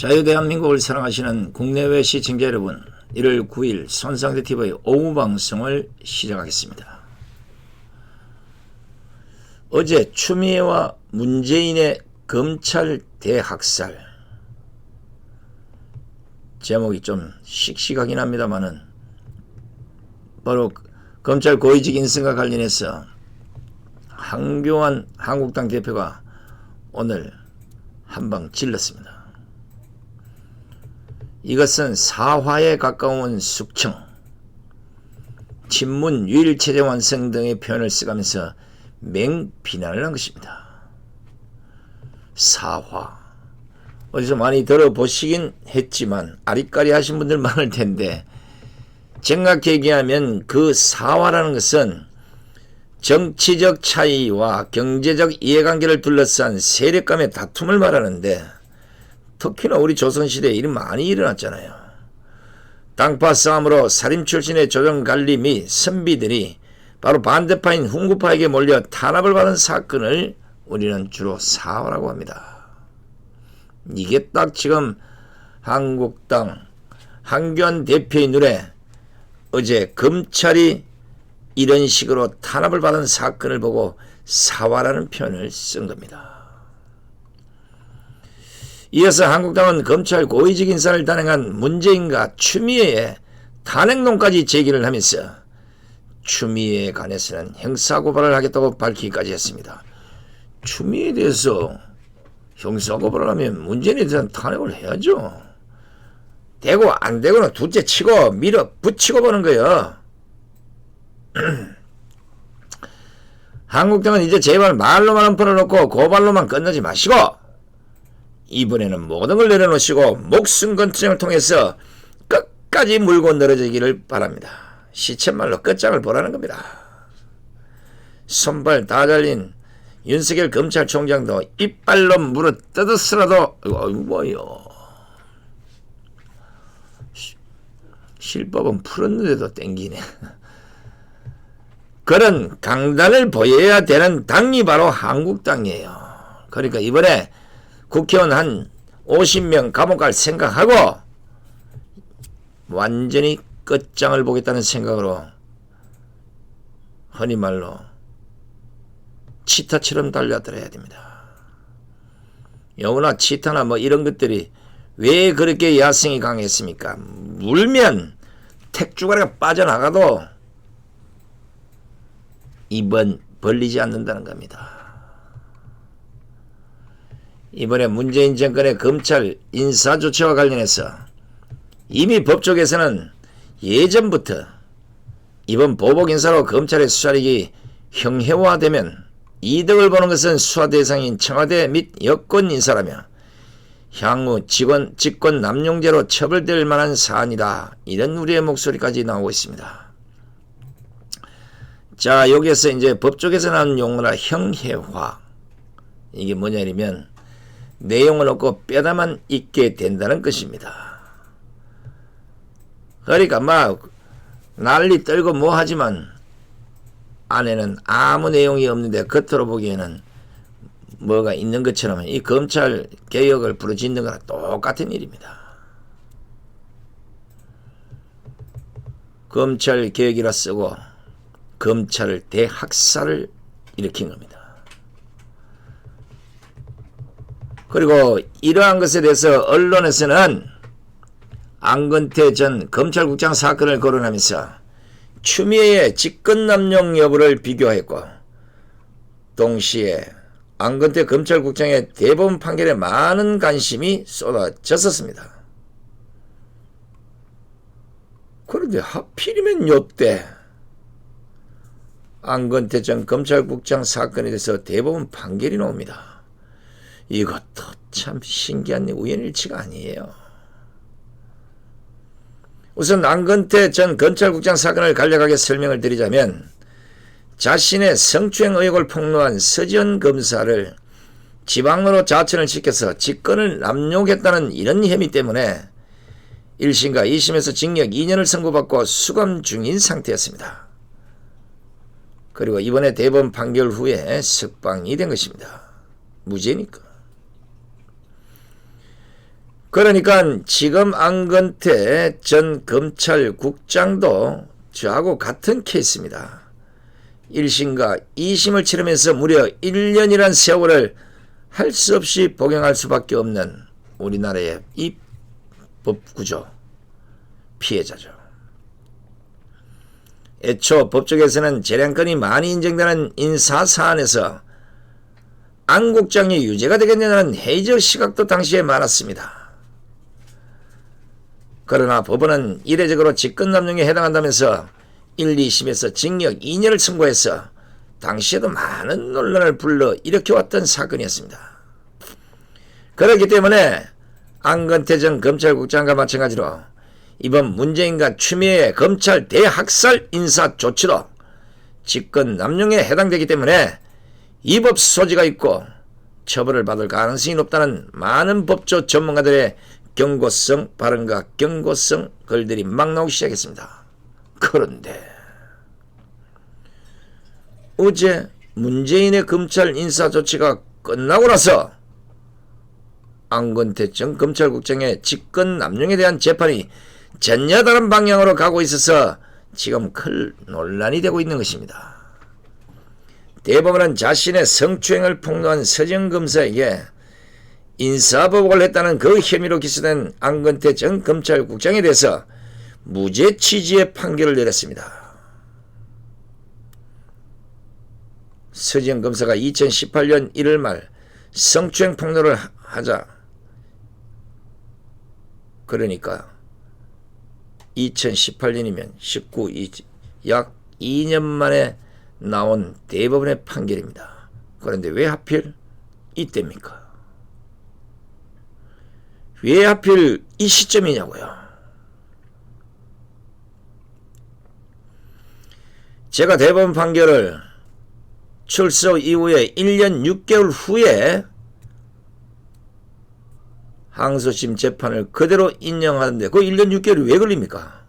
자유대한민국을 사랑하시는 국내외 시청자 여러분, 1월 9일 손상대TV의 오후 방송을 시작하겠습니다. 어제 추미애와 문재인의 검찰 대학살, 제목이 좀 씩씩하긴 합니다만은 바로 검찰 고위직 인선과 관련해서 황교안 한국당 대표가 오늘 한방 질렀습니다. 이것은 사화에 가까운 숙청, 친문 유일체제 완성 등의 표현을 써가면서 맹비난을 한 것입니다. 사화, 어디서 많이 들어보시긴 했지만 아리까리 하신 분들 많을 텐데, 정확히 얘기하면 그 사화라는 것은 정치적 차이와 경제적 이해관계를 둘러싼 세력 간의 다툼을 말하는데, 특히나 우리 조선시대에 일이 많이 일어났잖아요. 당파 싸움으로 살인 출신의 조정관리 및 선비들이 바로 반대파인 훈구파에게 몰려 탄압을 받은 사건을 우리는 주로 사화라고 합니다. 이게 딱 지금 한국당 황교안 대표의 눈에 어제 검찰이 이런 식으로 탄압을 받은 사건을 보고 사화라는 표현을 쓴 겁니다. 이어서 한국당은 검찰 고위직 인사를 단행한 문재인과 추미애의 탄핵론까지 제기를 하면서 추미애에 관해서는 형사고발을 하겠다고 밝히기까지 했습니다. 추미애에 대해서 형사고발을 하면 문재인에 대한 탄핵을 해야죠. 되고 안 되고는 둘째 치고 밀어붙이고 보는 거예요. 한국당은 이제 제발 말로만 풀어놓고 고발로만 끝내지 마시고 이번에는 모든 걸 내려놓으시고 목숨 건증을 통해서 끝까지 물고 늘어지기를 바랍니다. 시쳇말로 끝장을 보라는 겁니다. 손발 다 잘린 윤석열 검찰총장도 이빨로 물어 뜯었으라도 뭐요. 실법은 풀었는데도 땡기네. 그런 강단을 보여야 되는 당이 바로 한국당이에요. 그러니까 이번에 국회의원 한 50명 감옥 갈 생각하고 완전히 끝장을 보겠다는 생각으로 흔히 말로 치타처럼 달려들어야 됩니다. 여우나 치타나 뭐 이런 것들이 왜 그렇게 야성이 강했습니까? 물면 택주가리가 빠져나가도 입은 벌리지 않는다는 겁니다. 이번에 문재인 정권의 검찰 인사조치와 관련해서 이미 법조계에서는 예전부터 이번 보복 인사로 검찰의 수사력이 형해화되면 이득을 보는 것은 수사 대상인 청와대 및 여권 인사라며 향후 직권 남용죄로 처벌될 만한 사안이다. 이런 우리의 목소리까지 나오고 있습니다. 자, 여기에서 이제 법조계에서 나오는 용어라 형해화. 이게 뭐냐면 내용은 없고 뼈다만 있게 된다는 것입니다. 그러니까 막 난리 떨고 뭐 하지만 안에는 아무 내용이 없는데 겉으로 보기에는 뭐가 있는 것처럼 이 검찰 개혁을 부르짖는 거랑 똑같은 일입니다. 검찰 개혁이라 쓰고 검찰을 대학살을 일으킨 겁니다. 그리고 이러한 것에 대해서 언론에서는 안건태 전 검찰국장 사건을 거론하면서 추미애의 직권남용 여부를 비교했고 동시에 안건태 검찰국장의 대법원 판결에 많은 관심이 쏟아졌었습니다. 그런데 하필이면 요때 안건태 전 검찰국장 사건에 대해서 대법원 판결이 나옵니다. 이것도 참 신기한 우연일치가 아니에요. 우선 안건태 전 검찰국장 사건을 간략하게 설명을 드리자면 자신의 성추행 의혹을 폭로한 서지현 검사를 지방으로 자천을 시켜서 직권을 남용했다는 이런 혐의 때문에 1심과 2심에서 징역 2년을 선고받고 수감 중인 상태였습니다. 그리고 이번에 대법원 판결 후에 석방이 된 것입니다. 무죄니까. 그러니까 지금 안건태 전 검찰국장도 저하고 같은 케이스입니다. 1심과 2심을 치르면서 무려 1년이란 세월을 할 수 없이 복용할 수밖에 없는 우리나라의 이 법구조 피해자죠. 애초 법조계에서는 재량권이 많이 인정되는 인사사안에서 안 국장이 유죄가 되겠냐는 회의적 시각도 당시에 많았습니다. 그러나 법원은 이례적으로 직권남용에 해당한다면서 1, 2심에서 징역 2년을 선고해서 당시에도 많은 논란을 불러 일으켜왔던 사건이었습니다. 그렇기 때문에 안건태 전 검찰국장과 마찬가지로 이번 문재인과 추미애의 검찰 대학살 인사 조치도 직권남용에 해당되기 때문에 위법 소지가 있고 처벌을 받을 가능성이 높다는 많은 법조 전문가들의 경고성 발언과 경고성 글들이 막 나오기 시작했습니다. 그런데 어제 문재인의 검찰 인사 조치가 끝나고 나서 안건태 전 검찰국장의 직권남용에 대한 재판이 전혀 다른 방향으로 가고 있어서 지금 큰 논란이 되고 있는 것입니다. 대법원은 자신의 성추행을 폭로한 서정 검사에게 인사보복을 했다는 그 혐의로 기소된 안건태 전 검찰국장에 대해서 무죄 취지의 판결을 내렸습니다. 서지영 검사가 2018년 1월 말 성추행 폭로를 하자, 그러니까 2018년이면 약 2년 만에 나온 대법원의 판결입니다. 그런데 왜 하필 이때입니까? 왜 하필 이 시점이냐고요? 제가 대법원 판결을 출소 이후에 1년 6개월 후에 항소심 재판을 그대로 인용하는데 그 1년 6개월이 왜 걸립니까?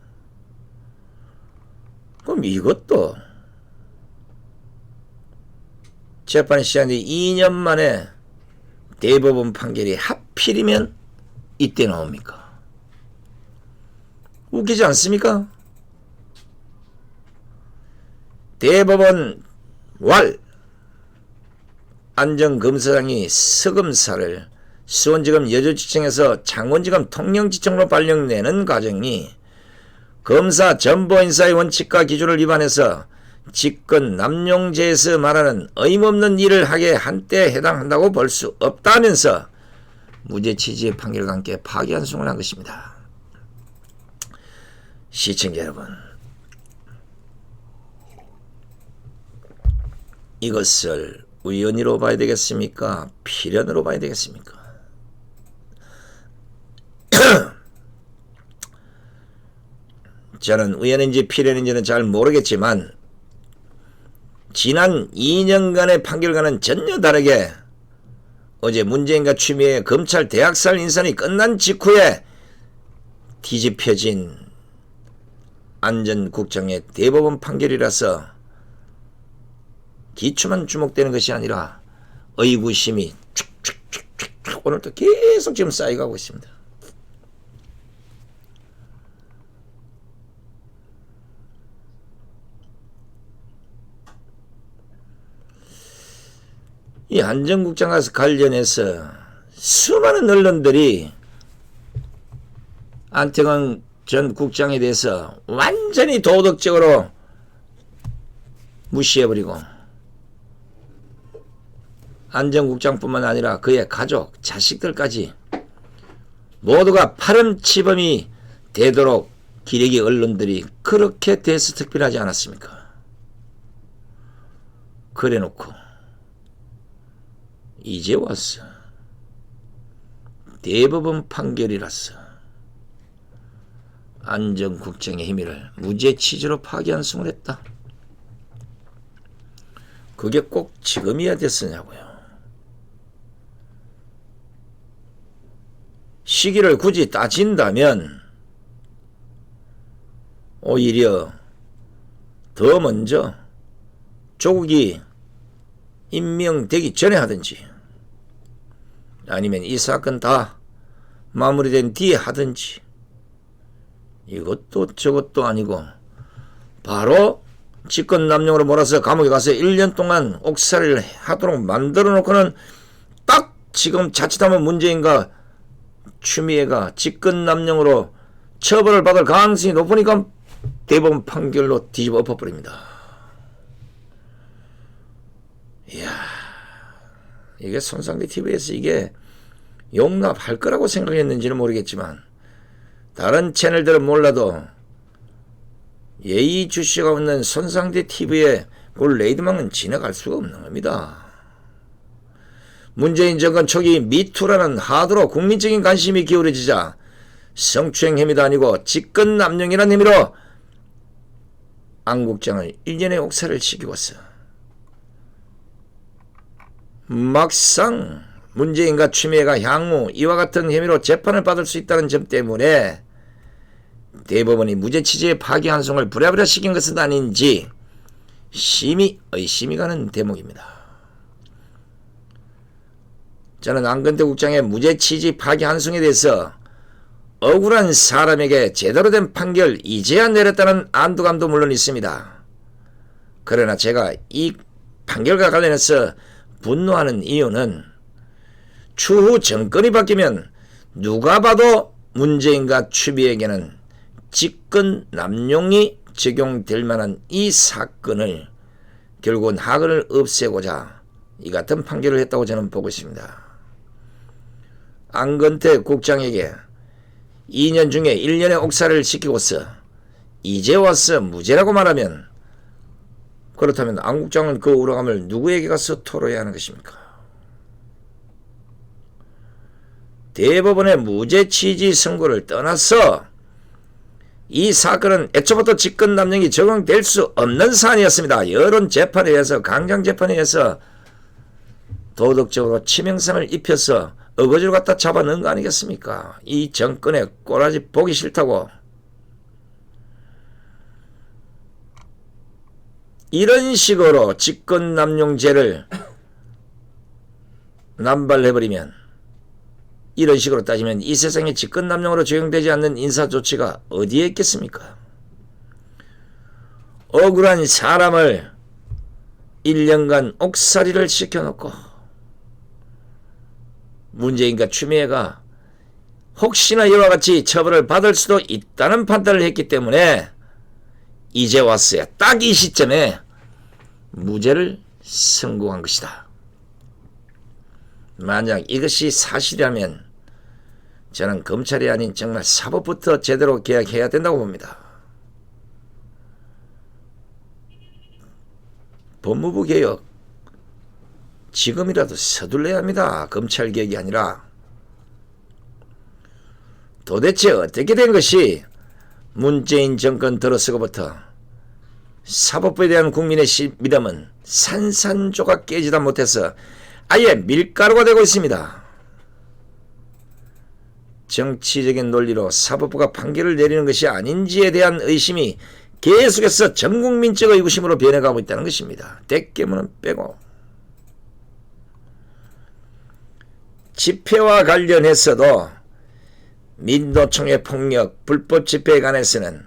그럼 이것도 재판이 시작된 2년 만에 대법원 판결이 하필이면 이때 나옵니까? 웃기지 않습니까? 대법원 안전검사장이 서검사를 수원지검 여주지청에서 창원지검 통영지청으로 발령내는 과정이 검사 전보인사의 원칙과 기준을 위반해서 직권남용죄에서 말하는 의무없는 일을 하게 한때 해당한다고 볼 수 없다면서 무죄 취지의 판결과 함께 파기환송을 한 것입니다. 시청자 여러분, 이것을 우연히로 봐야 되겠습니까? 필연으로 봐야 되겠습니까? 저는 우연인지 필연인지는 잘 모르겠지만 지난 2년간의 판결과는 전혀 다르게 어제 문재인과 추미애의 검찰 대학살 인선이 끝난 직후에 뒤집혀진 안 전 국장의 대법원 판결이라서 기초만 주목되는 것이 아니라 의구심이 촉촉촉촉 오늘도 계속 지금 쌓여가고 있습니다. 이 안 전 국장과 관련해서 수많은 언론들이 안태강 전 국장에 대해서 완전히 도덕적으로 무시해버리고 안 전 국장뿐만 아니라 그의 가족, 자식들까지 모두가 파렴치범이 되도록 기레기 언론들이 그렇게 대수특필하지 않았습니까? 그래놓고 이제 왔어. 대법원 판결이라서 안 전 국장의 혐의를 무죄 취지로 파기환송을 했다. 그게 꼭 지금이야 됐으냐고요. 시기를 굳이 따진다면 오히려 더 먼저 조국이 임명되기 전에 하든지 아니면 이 사건 다 마무리된 뒤에 하든지, 이것도 저것도 아니고 바로 직권남용으로 몰아서 감옥에 가서 1년 동안 옥살이를 하도록 만들어 놓고는 딱 지금 자칫하면 문재인과 추미애가 직권남용으로 처벌을 받을 가능성이 높으니까 대법원 판결로 뒤집어 엎어버립니다. 이야, 이게 손상대 TV에서 이게 용납할 거라고 생각했는지는 모르겠지만 다른 채널들은 몰라도 예의주시가 없는 손상대 TV의 그 레이드망은 지나갈 수가 없는 겁니다. 문재인 정권 초기 미투라는 하드로 국민적인 관심이 기울어지자 성추행 혐의도 아니고 직권남용이라는 혐의로 안 국장을 1년의 옥살이를 시키고 왔어. 막상 문재인과 추미애가 향후 이와 같은 혐의로 재판을 받을 수 있다는 점 때문에 대법원이 무죄 취지의 파기환송을 부랴부랴 시킨 것은 아닌지 심히 의심이 가는 대목입니다. 저는 안건태 국장의 무죄 취지 파기환송에 대해서 억울한 사람에게 제대로 된 판결 이제야 내렸다는 안도감도 물론 있습니다. 그러나 제가 이 판결과 관련해서 분노하는 이유는 추후 정권이 바뀌면 누가 봐도 문재인과 추미애에게는 직권남용이 적용될 만한 이 사건을 결국은 하근을 없애고자 이 같은 판결을 했다고 저는 보고 있습니다. 안건태 국장에게 2년 중에 1년의 옥살이를 시키고서 이제 와서 무죄라고 말하면, 그렇다면 안 국장은 그 우울함을 누구에게 가서 토로해야 하는 것입니까? 대법원의 무죄 취지 선고를 떠나서 이 사건은 애초부터 직권남용이 적용될 수 없는 사안이었습니다. 여론 재판에 의해서, 강장 재판에 의해서 도덕적으로 치명상을 입혀서 어거지로 갖다 잡아넣은 거 아니겠습니까? 이 정권의 꼬라지 보기 싫다고. 이런 식으로 직권남용죄를 남발해버리면, 이런 식으로 따지면 이 세상에 직권남용으로 적용되지 않는 인사조치가 어디에 있겠습니까? 억울한 사람을 1년간 옥살이를 시켜놓고 문재인과 추미애가 혹시나 이와 같이 처벌을 받을 수도 있다는 판단을 했기 때문에 이제 왔어야 딱 이 시점에 무죄를 선고한 것이다. 만약 이것이 사실이라면 저는 검찰이 아닌 정말 사법부터 제대로 개혁해야 된다고 봅니다. 법무부 개혁 지금이라도 서둘러야 합니다. 검찰 개혁이 아니라. 도대체 어떻게 된 것이 문재인 정권 들어서고부터 사법부에 대한 국민의 믿음은 산산조각 깨지다 못해서 아예 밀가루가 되고 있습니다. 정치적인 논리로 사법부가 판결을 내리는 것이 아닌지에 대한 의심이 계속해서 전국민적 의구심으로 변해가고 있다는 것입니다. 대깨문은 빼고. 집회와 관련해서도 민노총의 폭력, 불법 집회에 관해서는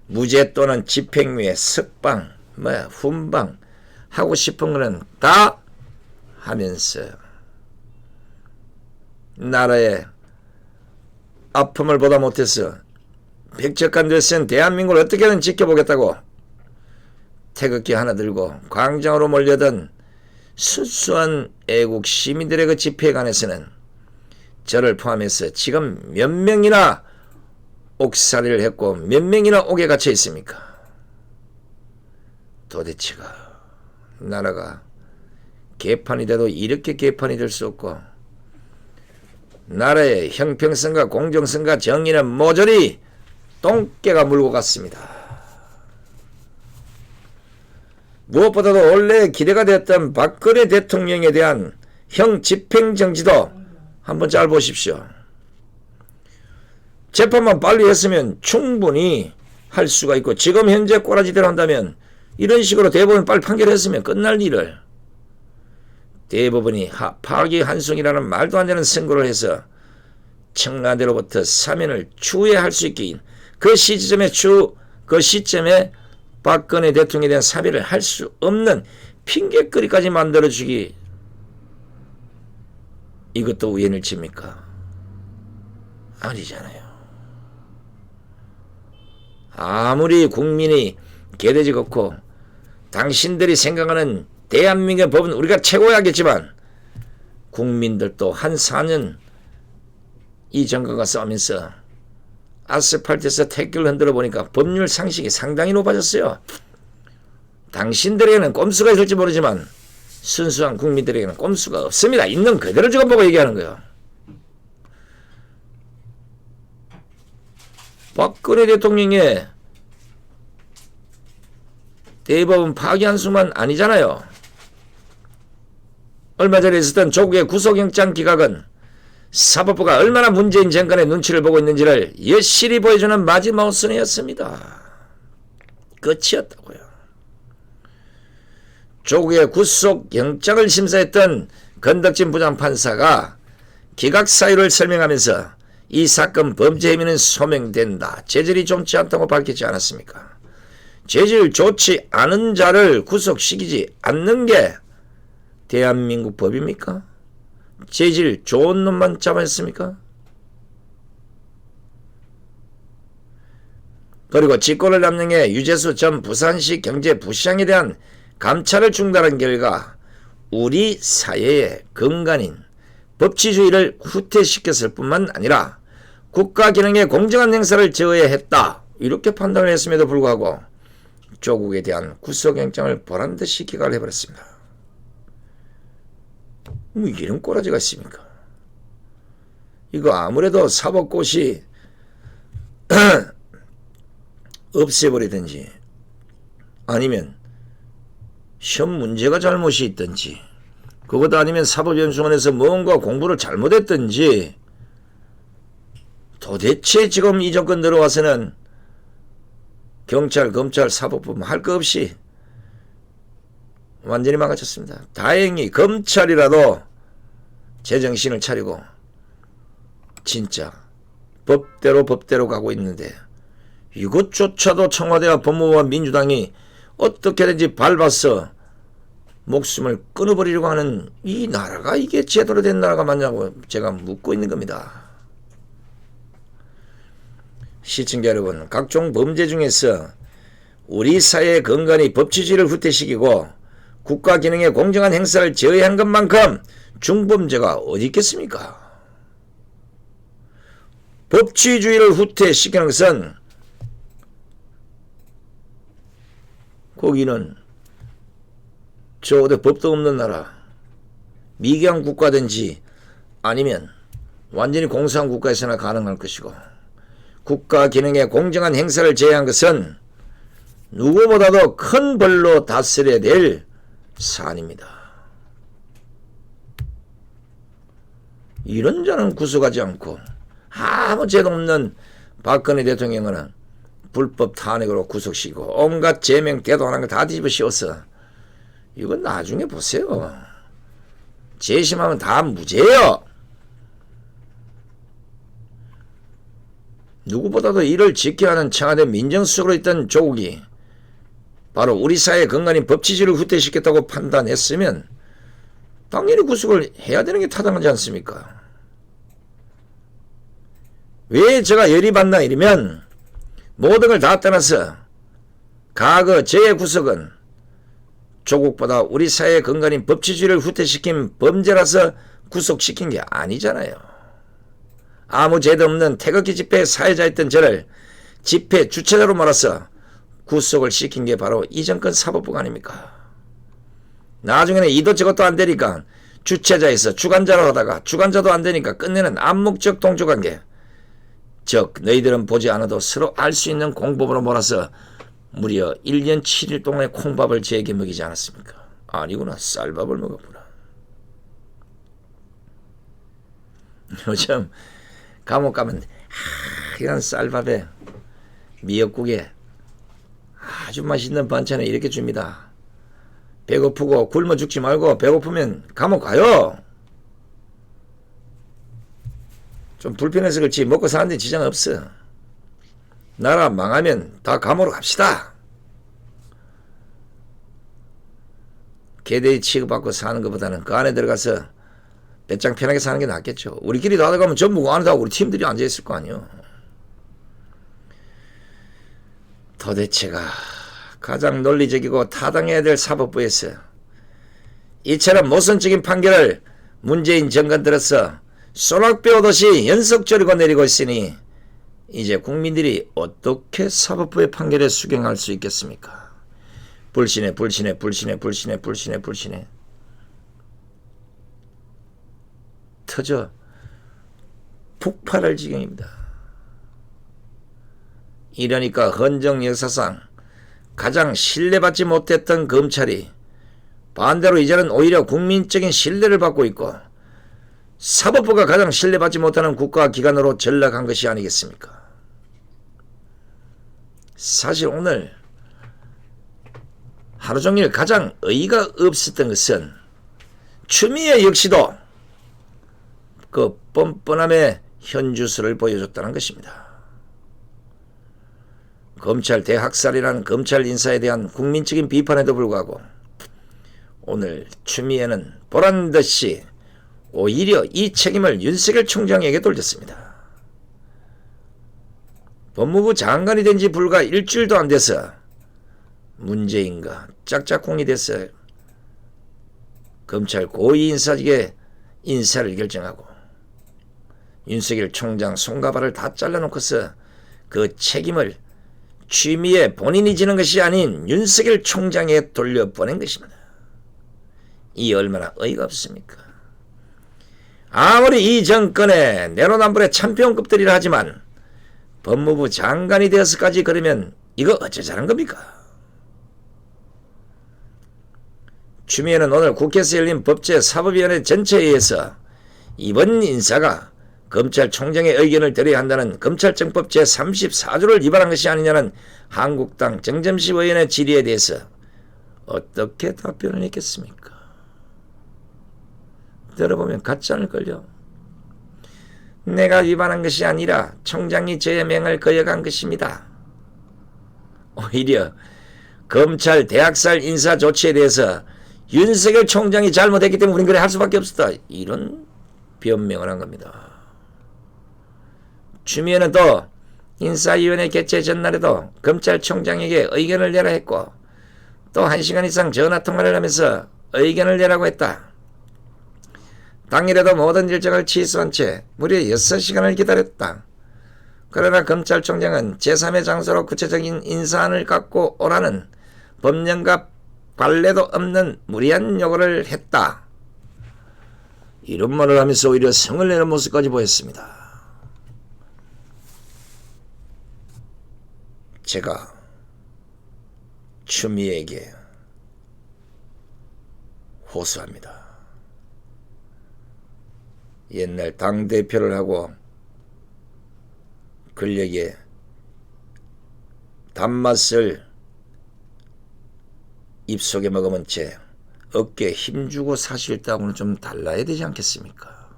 무죄 또는 집행유예, 석방, 훈방 하고 싶은 거는 다 하면서 나라의 아픔을 보다 못해서 백척한 데서는 대한민국을 어떻게든 지켜보겠다고 태극기 하나 들고 광장으로 몰려든 순수한 애국 시민들의 그 집회에 관해서는 저를 포함해서 지금 몇 명이나 옥살이를 했고 몇 명이나 옥에 갇혀 있습니까? 도대체가 나라가 개판이 돼도 이렇게 개판이 될 수 없고 나라의 형평성과 공정성과 정의는 모조리 똥개가 물고 갔습니다. 무엇보다도 원래 기대가 되었던 박근혜 대통령에 대한 형 집행정지도 한번 잘 보십시오. 재판만 빨리 했으면 충분히 할 수가 있고 지금 현재 꼬라지대로 한다면 이런 식으로 대법원이 빨리 판결했으면 끝날 일을 대법원이 파기환송이라는 말도 안 되는 선고를 해서 청와대로부터 사면을 추후에 할 수 있게 그 시점에 박근혜 대통령에 대한 사면을 할 수 없는 핑계거리까지 만들어주기, 이것도 우연을 칩니까? 아니잖아요. 아무리 국민이 개돼지같고 당신들이 생각하는 대한민국의 법은 우리가 최고야겠지만 국민들도 한 4년 이 정권과 싸우면서 아스팔트에서 태극기를 흔들어 보니까 법률 상식이 상당히 높아졌어요. 당신들에게는 꼼수가 있을지 모르지만 순수한 국민들에게는 꼼수가 없습니다. 있는 그대로 지금 보고 얘기하는 거예요. 박근혜 대통령의 대법원 파기한 수만 아니잖아요. 얼마 전에 있었던 조국의 구속영장 기각은 사법부가 얼마나 문재인 정권의 눈치를 보고 있는지를 여실히 보여주는 마지막선이었습니다. 끝이었다고요. 조국의 구속영장을 심사했던 건덕진 부장판사가 기각 사유를 설명하면서 이 사건 범죄 혐의는 소명된다, 재질이 좋지 않다고 밝히지 않았습니까? 재질 좋지 않은 자를 구속시키지 않는 게 대한민국 법입니까? 재질 좋은 놈만 잡았습니까? 그리고 직권을 남용해 유재수 전 부산시 경제부시장에 대한 감찰을 중단한 결과 우리 사회의 근간인 법치주의를 후퇴시켰을 뿐만 아니라 국가 기능의 공정한 행사를 제어했다, 이렇게 판단을 했음에도 불구하고 조국에 대한 구속영장을 보란듯이 기각을 해버렸습니다. 뭐 이런 꼬라지가 있습니까? 이거 아무래도 사법고시 없애버리든지 아니면 시험 문제가 잘못이 있든지, 그것도 아니면 사법연수원에서 뭔가 공부를 잘못했든지, 도대체 지금 이 정권 들어와서는 경찰, 검찰, 사법부 할 거 없이 완전히 망가졌습니다. 다행히 검찰이라도 제정신을 차리고 진짜 법대로 가고 있는데, 이것조차도 청와대와 법무부와 민주당이 어떻게든지 밟아서 목숨을 끊어버리려고 하는 이 나라가 이게 제대로 된 나라가 맞냐고 제가 묻고 있는 겁니다. 시청자 여러분, 각종 범죄 중에서 우리 사회의 근간이 법치주의를 후퇴시키고 국가 기능의 공정한 행사를 제어한 것만큼 중범죄가 어디 있겠습니까? 법치주의를 후퇴시키는 것은 거기는 저 어디 법도 없는 나라, 미개한 국가든지 아니면 완전히 공산국 국가에서나 가능할 것이고, 국가 기능의 공정한 행사를 제외한 것은 누구보다도 큰 벌로 다스려야 될 사안입니다. 이런 자는 구속하지 않고 아무 죄도 없는 박근혜 대통령은 불법 탄핵으로 구속시키고 온갖 제명 대동하는 거 다 뒤집어 씌워서, 이건 나중에 보세요. 재심하면 다 무죄예요. 누구보다도 이를 지켜야 하는 청와대 민정수석으로 있던 조국이 바로 우리 사회의 근간인 법치주의를 후퇴시켰다고 판단했으면 당연히 구속을 해야 되는 게 타당하지 않습니까? 왜 제가 열이 받나 이러면 모든 걸 다 떠나서 과거 저의 구속은 조국보다 우리 사회의 근간인 법치주의를 후퇴시킨 범죄라서 구속시킨 게 아니잖아요. 아무 죄도 없는 태극기 집회 사회자였던 저를 집회 주최자로 몰아서 구속을 시킨 게 바로 이 정권 사법부가 아닙니까? 나중에는 이도 저것도 안 되니까 주최자에서 주관자로 하다가 주관자도 안 되니까 끝내는 암묵적 동조관계, 즉 너희들은 보지 않아도 서로 알 수 있는 공법으로 몰아서 무려 1년 7일 동안의 콩밥을 저에게 먹이지 않았습니까? 아니구나, 쌀밥을 먹었구나. 요즘 감옥 가면 하얀 쌀밥에 미역국에 아주 맛있는 반찬을 이렇게 줍니다. 배고프고 굶어 죽지 말고 배고프면 감옥 가요. 좀 불편해서 그렇지 먹고 사는데 지장 없어. 나라 망하면 다 감옥으로 갑시다. 개대의 취급받고 사는 것보다는 그 안에 들어가서 배짱 편하게 사는 게 낫겠죠. 우리끼리 다 들어가면 전부 그 안에 다 우리 팀들이 앉아있을 거 아니에요. 도대체가 가장 논리적이고 타당해야 될 사법부에서 이처럼 모순적인 판결을 문재인 정권 들어서 소낙배우듯이 연속적으로 내리고 있으니 이제 국민들이 어떻게 사법부의 판결에 수긍할 수 있겠습니까? 불신해. 터져 폭발할 지경입니다. 이러니까 헌정 역사상 가장 신뢰받지 못했던 검찰이 반대로 이제는 오히려 국민적인 신뢰를 받고 있고 사법부가 가장 신뢰받지 못하는 국가기관으로 전락한 것이 아니겠습니까? 사실 오늘 하루 종일 가장 의의가 없었던 것은 추미애 역시도 그 뻔뻔함의 현주소를 보여줬다는 것입니다. 검찰 대학살이라는 검찰 인사에 대한 국민적인 비판에도 불구하고 오늘 추미애는 보란듯이 오히려 이 책임을 윤석열 총장에게 돌렸습니다. 법무부 장관이 된 지 불과 일주일도 안 돼서 문재인과 짝짝꿍이 됐어요. 검찰 고위 인사직의 인사를 결정하고 윤석열 총장 손가발을 다 잘라놓고서 그 책임을 추미애 본인이 지는 것이 아닌 윤석열 총장에 돌려보낸 것입니다. 이 얼마나 어이가 없습니까? 아무리 이 정권의 내로남불의 참패원급들이라 하지만 법무부 장관이 되어서까지 그러면 이거 어쩌자는 겁니까? 추미애는 오늘 국회에서 열린 법제사법위원회 전체회의에서 이번 인사가 검찰총장의 의견을 들어야 한다는 검찰청법 제34조를 위반한 것이 아니냐는 한국당 정점식 의원의 질의에 대해서 어떻게 답변을 했겠습니까? 들어보면 같지 않을걸요. 내가 위반한 것이 아니라 총장이 저의 명을 거역한 것입니다. 오히려 검찰 대학살 인사 조치에 대해서 윤석열 총장이 잘못했기 때문에 우린 그래 할 수밖에 없었다. 이런 변명을 한 겁니다. 추미애는 또 인사위원회 개최 전날에도 검찰총장에게 의견을 내라 했고 또 1시간 이상 전화통화를 하면서 의견을 내라고 했다. 당일에도 모든 일정을 취소한 채 무려 6시간을 기다렸다. 그러나 검찰총장은 제3의 장소로 구체적인 인사안을 갖고 오라는 법령과 관례도 없는 무리한 요구를 했다. 이런 말을 하면서 오히려 성을 내는 모습까지 보였습니다. 제가 추미애에게 호소합니다. 옛날 당대표를 하고 권력의 단맛을 입속에 먹으면 채 어깨에 힘주고 사실 때하고는 좀 달라야 되지 않겠습니까?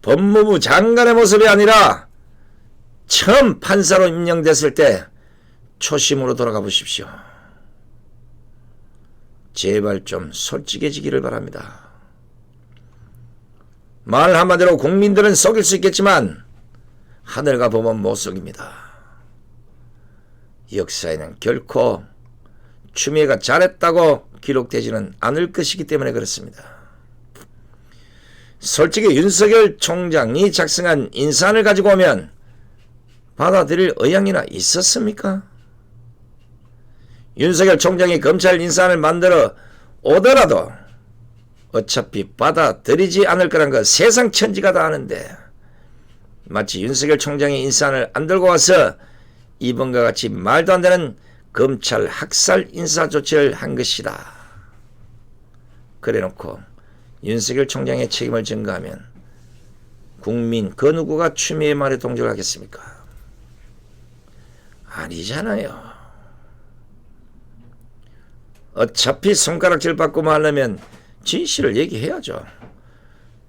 법무부 장관의 모습이 아니라 처음 판사로 임명됐을 때 초심으로 돌아가 보십시오. 제발 좀 솔직해지기를 바랍니다. 말 한마디로 국민들은 속일 수 있겠지만 하늘과 법은 못 속입니다. 역사에는 결코 추미애가 잘했다고 기록되지는 않을 것이기 때문에 그렇습니다. 솔직히 윤석열 총장이 작성한 인사안을 가지고 오면 받아들일 의향이나 있었습니까? 윤석열 총장이 검찰 인사안을 만들어 오더라도 어차피 받아들이지 않을 거란 거 세상 천지가 다 아는데 마치 윤석열 총장이 인사안을 안 들고 와서 이번과 같이 말도 안 되는 검찰 학살 인사 조치를 한 것이다. 그래놓고 윤석열 총장의 책임을 전가하면 국민 그 누구가 추미애 말에 동조를 하겠습니까? 아니잖아요. 어차피 손가락질 받고 말려면 진실을 얘기해야죠.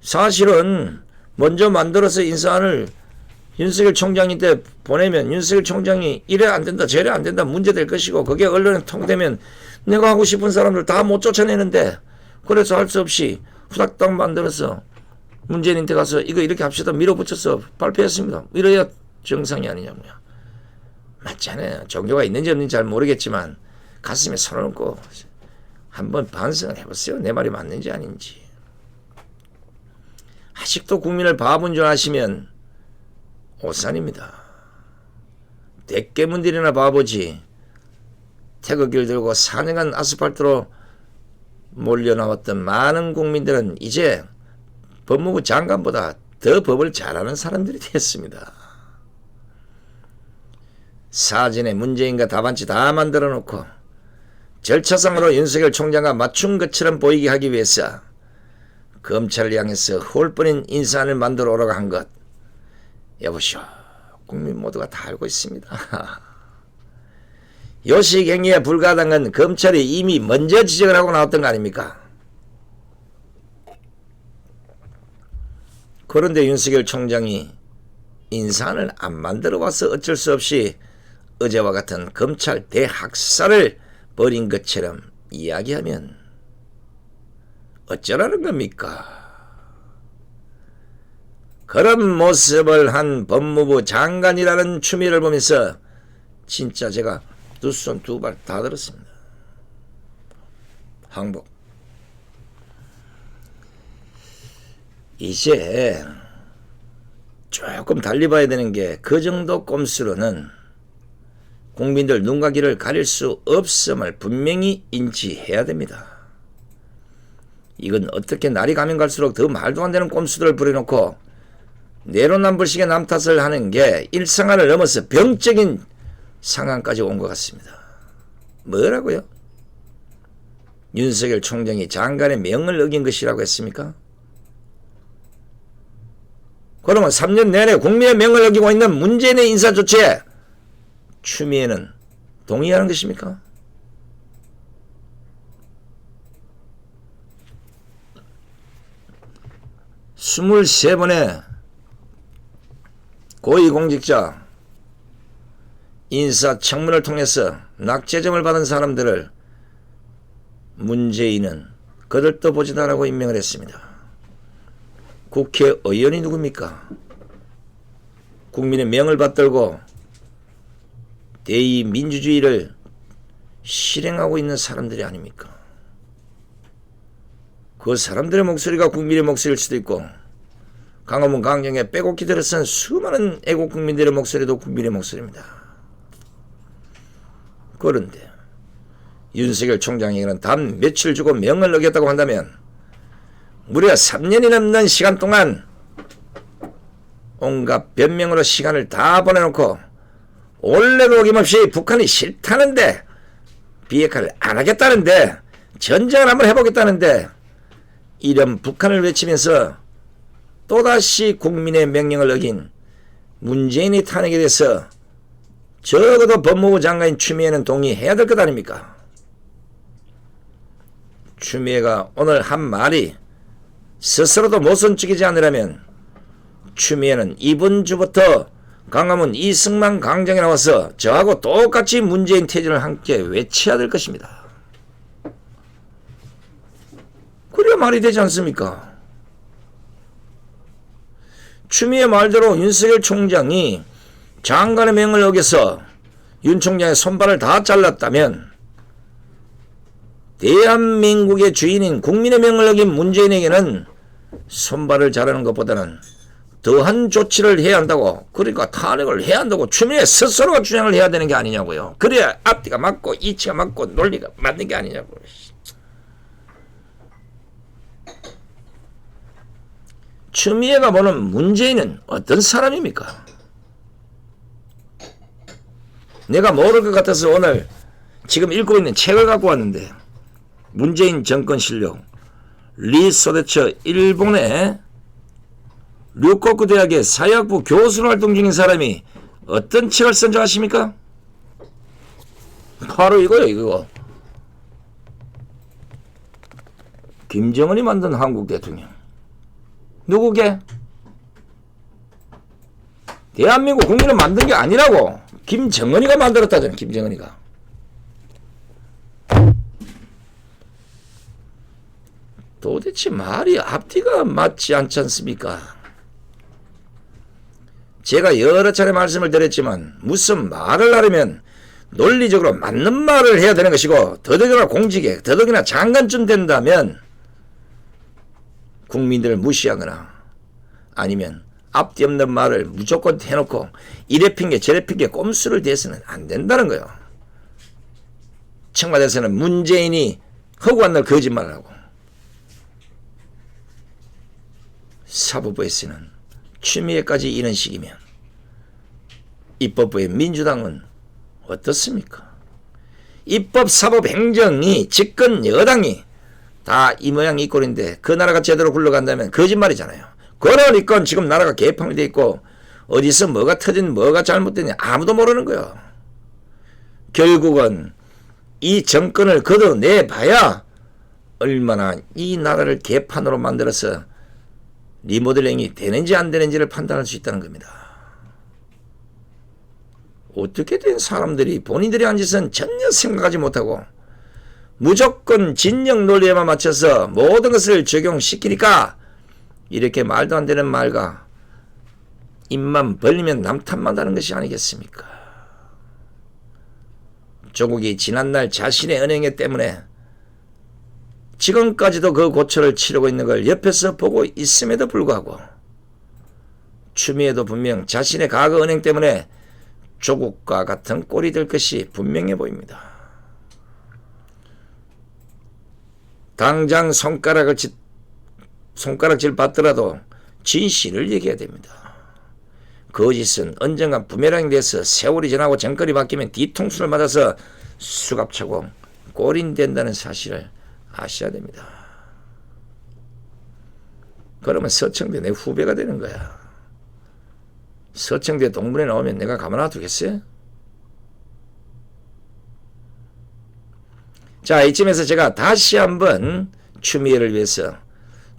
사실은 먼저 만들어서 인사안을 윤석열 총장한테 보내면 윤석열 총장이 이래 안 된다 저래 안 된다 문제될 것이고 그게 언론에 통되면 내가 하고 싶은 사람들 다 못 쫓아내는데 그래서 할 수 없이 후닥닥 만들어서 문재인한테 가서 이거 이렇게 합시다 밀어붙여서 발표했습니다. 이래야 정상이 아니냐고요. 맞잖아요. 종교가 있는지 없는지 잘 모르겠지만 가슴에 손을 얹고 한번 반성을 해보세요. 내 말이 맞는지 아닌지. 아직도 국민을 바본 줄 아시면 오산입니다. 대깨문들이나 바보지. 태극기를 들고 4년간 아스팔트로 몰려나왔던 많은 국민들은 이제 법무부 장관보다 더 법을 잘하는 사람들이 됐습니다. 사진에 문재인과 답안지 다 만들어 놓고 절차상으로 윤석열 총장과 맞춘 것처럼 보이게 하기 위해서 검찰을 향해서 홀뻔인 인사안을 만들어 오라고 한 것. 여보시오. 국민 모두가 다 알고 있습니다. 요식행위에 불과하다는 건 검찰이 이미 먼저 지적을 하고 나왔던 거 아닙니까? 그런데 윤석열 총장이 인사안을 안 만들어 와서 어쩔 수 없이 어제와 같은 검찰 대학살을 벌인 것처럼 이야기하면 어쩌라는 겁니까? 그런 모습을 한 법무부 장관이라는 추미애를 보면서 진짜 제가 두 손 두 발 다 들었습니다. 항복. 이제 조금 달리 봐야 되는 게 그 정도 꼼수로는 국민들 눈과 귀를 가릴 수 없음을 분명히 인지해야 됩니다. 이건 어떻게 날이 가면 갈수록 더 말도 안 되는 꼼수들을 부려놓고 내로남불식의 남 탓을 하는 게 일상화를 넘어서 병적인 상황까지 온 것 같습니다. 뭐라고요? 윤석열 총장이 장관의 명을 어긴 것이라고 했습니까? 그러면 3년 내내 국민의 명을 어기고 있는 문재인의 인사 조치에 추미애는 동의하는 것입니까? 스물세 번의 고위공직자 인사청문을 통해서 낙제점을 받은 사람들을 문재인은 거들떠 보지도 않고 임명을 했습니다. 국회의원이 누굽니까? 국민의 명을 받들고 대의민주주의를 실행하고 있는 사람들이 아닙니까? 그 사람들의 목소리가 국민의 목소리일 수도 있고 강화문 강경에 빼곡히 들어선 수많은 애국 국민들의 목소리도 국민의 목소리입니다. 그런데 윤석열 총장에게는 단 며칠 주고 명을 어겼다고 한다면 무려 3년이 넘는 시간 동안 온갖 변명으로 시간을 다 보내놓고 원래도 어김없이 북한이 싫다는데 비핵화를 안 하겠다는데 전쟁을 한번 해보겠다는데 이런 북한을 외치면서 또다시 국민의 명령을 어긴 문재인이 탄핵에 대해서 적어도 법무부 장관인 추미애는 동의해야 될 것 아닙니까? 추미애가 오늘 한 말이 스스로도 모순적이지 않으려면 추미애는 이번 주부터 강화문 이승만 광장에 나와서 저하고 똑같이 문재인 퇴진을 함께 외쳐야 될 것입니다. 그래야 말이 되지 않습니까? 추미애 말대로 윤석열 총장이 장관의 명을 어겨서 윤 총장의 손발을 다 잘랐다면 대한민국의 주인인 국민의 명을 어긴 문재인에게는 손발을 자르는 것보다는 더한 조치를 해야 한다고, 그러니까 탄핵을 해야 한다고 추미애 스스로가 주장을 해야 되는 게 아니냐고요. 그래야 앞뒤가 맞고 이치가 맞고 논리가 맞는 게 아니냐고요. 추미애가 보는 문재인은 어떤 사람입니까? 내가 모를 것 같아서 오늘 지금 읽고 있는 책을 갖고 왔는데 문재인 정권 실력 리 소데처 일본의 류코쿠 대학의 사회학부 교수로 활동 중인 사람이 어떤 책을 쓴 줄 아십니까? 바로 이거요, 이거. 김정은이 만든 한국 대통령. 누구게? 대한민국 국민은 만든 게 아니라고. 김정은이가 만들었다잖아. 김정은이가. 도대체 말이 앞뒤가 맞지 않지 않습니까? 제가 여러 차례 말씀을 드렸지만 무슨 말을 하려면 논리적으로 맞는 말을 해야 되는 것이고, 더더기나 공직에, 더더기나 장관쯤 된다면 국민들을 무시하거나 아니면 앞뒤 없는 말을 무조건 해놓고 이래 핑계 저래 핑계 꼼수를 대서는 안 된다는 거예요. 청와대에서는 문재인이 허구한 날 거짓말을 하고, 사법부에서는 추미애까지 이런 식이면 입법부의 민주당은 어떻습니까? 입법, 사법, 행정이 집권 여당이 다 이 모양 이 꼴인데 그 나라가 제대로 굴러간다면 거짓말이잖아요. 그러니까 지금 나라가 개판이 돼 있고 어디서 뭐가 터진 뭐가 잘못됐냐 아무도 모르는 거예요. 결국은 이 정권을 걷어내봐야 얼마나 이 나라를 개판으로 만들어서 리모델링이 되는지 안 되는지를 판단할 수 있다는 겁니다. 어떻게 된 사람들이 본인들이 한 짓은 전혀 생각하지 못하고 무조건 진영 논리에만 맞춰서 모든 것을 적용시키니까 이렇게 말도 안 되는 말과 입만 벌리면 남 탓만 하는 것이 아니겠습니까? 조국이 지난날 자신의 은행에 때문에 지금까지도 그 고초를 치르고 있는 걸 옆에서 보고 있음에도 불구하고 추미애도 분명 자신의 과거 은행 때문에 조국과 같은 꼴이 될 것이 분명해 보입니다. 당장 손가락질 받더라도 진실을 얘기해야 됩니다. 거짓은 언젠가 부메랑이 돼서 세월이 지나고 정권이 바뀌면 뒤통수를 맞아서 수갑차고 꼴인 된다는 사실을 아셔야 됩니다. 그러면 서청대 내 후배가 되는 거야. 서청대 동문회 나오면 내가 가만 놔두겠어요? 자, 이쯤에서 제가 다시 한번 추미애를 위해서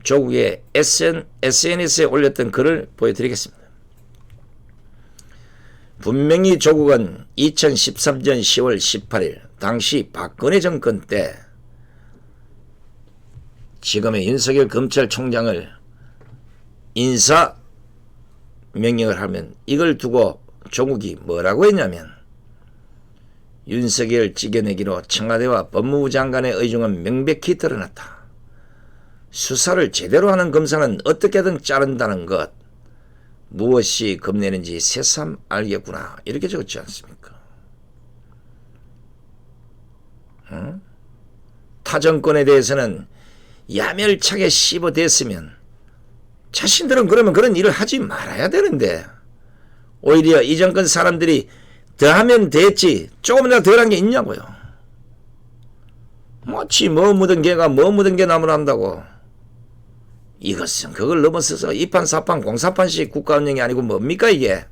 조국의 SNS에 올렸던 글을 보여드리겠습니다. 분명히 조국은 2013년 10월 18일 당시 박근혜 정권 때 지금의 윤석열 검찰총장을 인사 명령을 하면 이걸 두고 조국이 뭐라고 했냐면 윤석열 찍어내기로 청와대와 법무부 장관의 의중은 명백히 드러났다. 수사를 제대로 하는 검사는 어떻게든 자른다는 것. 무엇이 겁내는지 새삼 알겠구나. 이렇게 적었지 않습니까? 타 정권에 대해서는 야멸차게 씹어댔으면 자신들은 그러면 그런 일을 하지 말아야 되는데 오히려 이 정권 사람들이 더하면 됐지 조금이라도 덜한 게 있냐고요. 마치 뭐 묻은 개가 뭐 묻은 개 나무를 한다고. 이것은 그걸 넘어서서 이판사판 공사판식 국가운영이 아니고 뭡니까 이게.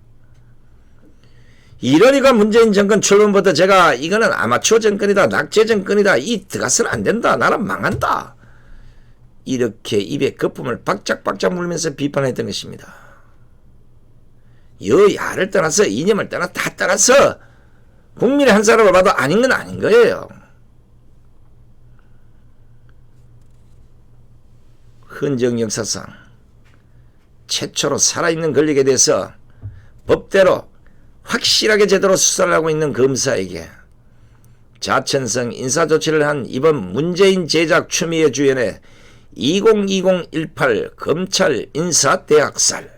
이러니까 문재인 정권 출범부터 제가 이거는 아마추어 정권이다 낙제 정권이다 이 들어가서는 안 된다 나라 망한다 이렇게 입에 거품을 박짝박짝 물면서 비판했던 것입니다. 여야를 떠나서 이념을 떠나 다 떠나서 국민의 한 사람을 봐도 아닌 건 아닌 거예요. 헌정 역사상 최초로 살아있는 권력에 대해서 법대로 확실하게 제대로 수사를 하고 있는 검사에게 자천성 인사조치를 한 이번 문재인 제작 추미애 주연의 2020-18 검찰 인사대학살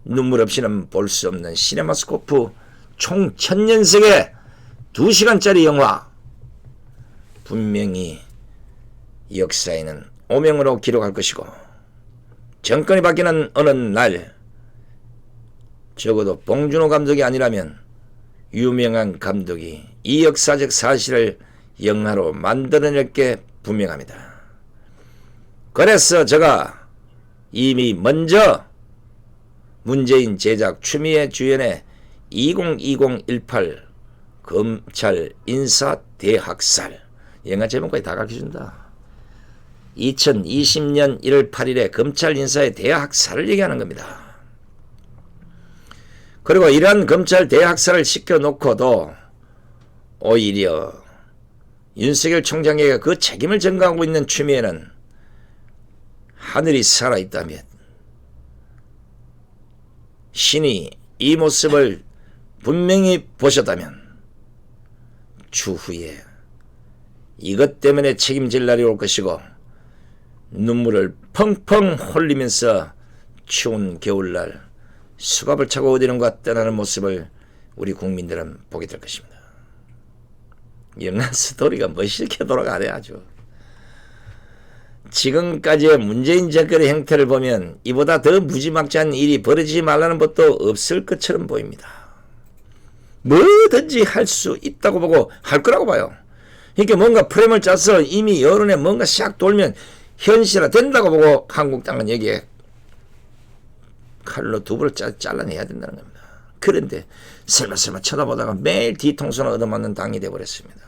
눈물 없이는 볼 수 없는 시네마스코프 총 1000년색의 2시간짜리 영화 분명히 역사에는 오명으로 기록할 것이고 정권이 바뀌는 어느 날 적어도 봉준호 감독이 아니라면 유명한 감독이 이 역사적 사실을 영화로 만들어낼 게 분명합니다. 그래서 제가 이미 먼저 문재인 제작 추미애 주연의 2020-18 검찰 인사 대학살 영화 제목까지 다 가르쳐준다. 2020년 1월 8일에 검찰 인사의 대학살을 얘기하는 겁니다. 그리고 이러한 검찰 대학살을 시켜놓고도 오히려 윤석열 총장에게 그 책임을 전가하고 있는 추미애는 하늘이 살아있다면 신이 이 모습을 분명히 보셨다면 추후에 이것 때문에 책임질 날이 올 것이고 눈물을 펑펑 흘리면서 추운 겨울날 수갑을 차고 어디론가 떠나는 모습을 우리 국민들은 보게 될 것입니다. 영화 스토리가 멋있게 돌아가네 아주. 지금까지의 문재인 정권의 행태를 보면 이보다 더 무지막지한 일이 벌어지지 말라는 법도 없을 것처럼 보입니다. 뭐든지 할 수 있다고 보고 할 거라고 봐요. 이렇게 뭔가 프레임을 짜서 이미 여론에 뭔가 샥 돌면 현실화 된다고 보고 한국 당은 여기에 칼로 두부를 잘라내야 된다는 겁니다. 그런데 설마 쳐다보다가 매일 뒤통수를 얻어맞는 당이 되어버렸습니다.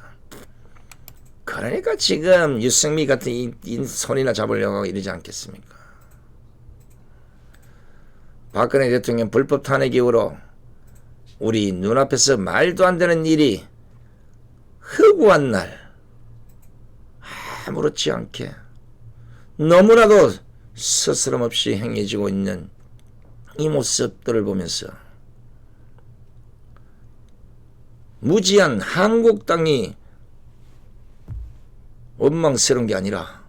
그러니까 지금 유승민 같은 이 손이나 잡으려고 이러지 않겠습니까? 박근혜 대통령 불법 탄핵 이후로 우리 눈앞에서 말도 안 되는 일이 허구한 날 아무렇지 않게 너무나도 스스럼 없이 행해지고 있는 이 모습들을 보면서 무지한 한국 땅이 원망스러운 게 아니라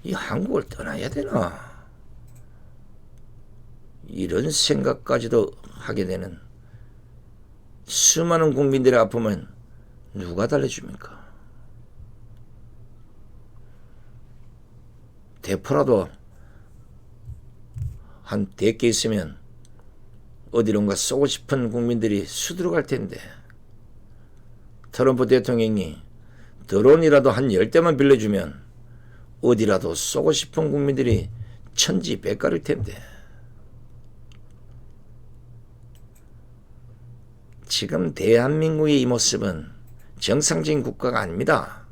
이 한국을 떠나야 되나 이런 생각까지도 하게 되는 수많은 국민들의 아픔은 누가 달래줍니까? 대포라도 한 100개 있으면 어디론가 쏘고 싶은 국민들이 수두룩할 텐데 트럼프 대통령이 드론이라도 한 10대만 빌려주면 어디라도 쏘고 싶은 국민들이 천지백갈일 텐데 지금 대한민국의 이 모습은 정상적인 국가가 아닙니다.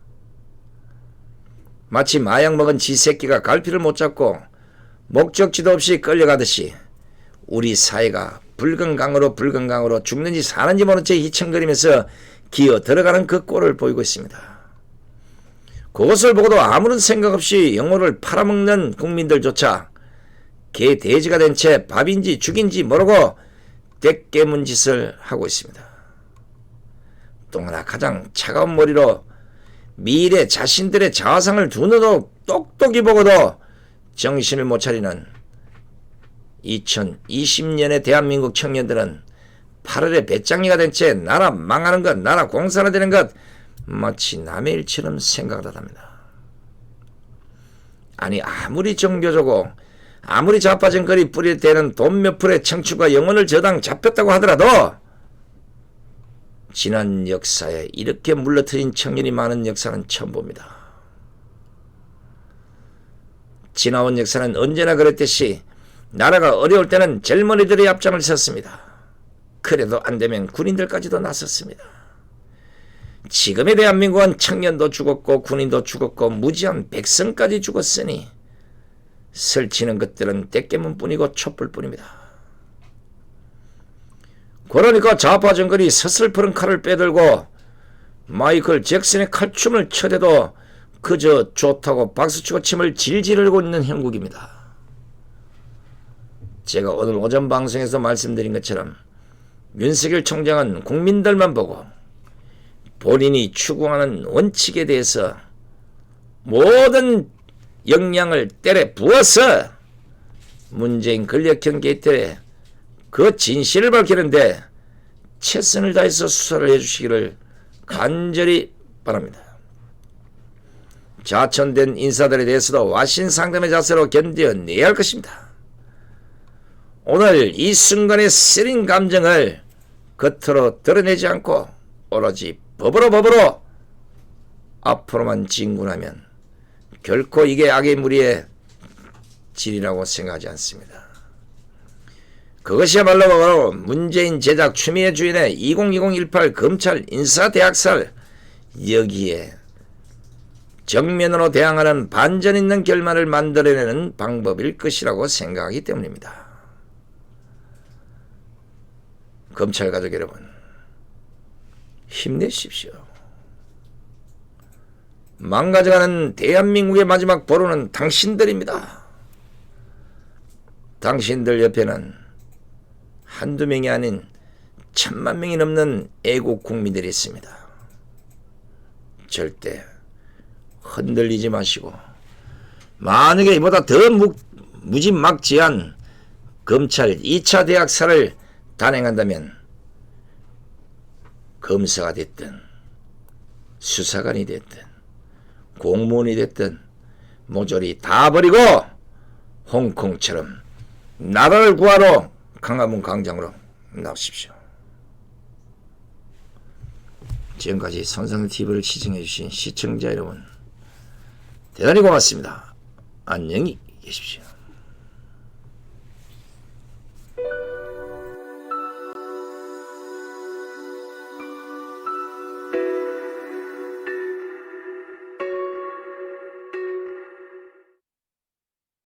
마치 마약 먹은 쥐새끼가 갈피를 못 잡고 목적지도 없이 끌려가듯이 우리 사회가 붉은 강으로 죽는지 사는지 모른 채 희청거리면서 기어 들어가는 그 꼴을 보이고 있습니다. 그것을 보고도 아무런 생각 없이 영혼을 팔아먹는 국민들조차 개 돼지가 된 채 밥인지 죽인지 모르고 떼깨문 짓을 하고 있습니다. 또 하나 가장 차가운 머리로 미래 자신들의 자화상을 두 눈으로 똑똑히 보고도 정신을 못 차리는 2020년의 대한민국 청년들은 8월에 배짱이가 된 채 나라 망하는 것, 나라 공산화되는 것 마치 남의 일처럼 생각을 합니다. 아니 아무리 정교조고 아무리 좌파정권이 뿌릴 때는 돈 몇 푼의 청춘과 영혼을 저당 잡혔다고 하더라도 지난 역사에 이렇게 물러터진 청년이 많은 역사는 처음 봅니다. 지나온 역사는 언제나 그랬듯이 나라가 어려울 때는 젊은이들의 앞장을 섰습니다. 그래도 안되면 군인들까지도 나섰습니다. 지금의 대한민국은 청년도 죽었고 군인도 죽었고 무지한 백성까지 죽었으니 설치는 것들은 떼깨문뿐이고 촛불뿐입니다. 그러니까 좌파 정권이 서슬퍼런 칼을 빼들고 마이클 잭슨의 칼춤을 춰대도 그저 좋다고 박수치고 침을 질질 흘리고 있는 형국입니다. 제가 오늘 오전 방송에서 말씀드린 것처럼 윤석열 총장은 국민들만 보고 본인이 추구하는 원칙에 대해서 모든 역량을 때려 부어서 문재인 권력형 게이트에 그 진실을 밝히는데 최선을 다해서 수사를 해주시기를 간절히 바랍니다. 자천된 인사들에 대해서도 와신상담의 자세로 견뎌내야 할 것입니다. 오늘 이 순간의 쓰린 감정을 겉으로 드러내지 않고 오로지 법으로 앞으로만 진군하면 결코 이게 악의 무리의 질이라고 생각하지 않습니다. 그것이야말로 바로 문재인 제작 추미애 주인의 2020-18 검찰 인사대학살 여기에 정면으로 대항하는 반전 있는 결말을 만들어내는 방법일 것이라고 생각하기 때문입니다. 검찰 가족 여러분, 힘내십시오. 망가져가는 대한민국의 마지막 보루는 당신들입니다. 당신들 옆에는 한두 명이 아닌 1000만 명이 넘는 애국 국민들이 있습니다. 절대 흔들리지 마시고, 만약에 이보다 더 무지막지한 검찰 2차 대학살을 단행한다면 검사가 됐든 수사관이 됐든 공무원이 됐든 모조리 다 버리고 홍콩처럼 나라를 구하러 광화문 광장으로 나오십시오. 지금까지 선상TV를 시청해 주신 시청자 여러분, 대단히 고맙습니다. 안녕히 계십시오.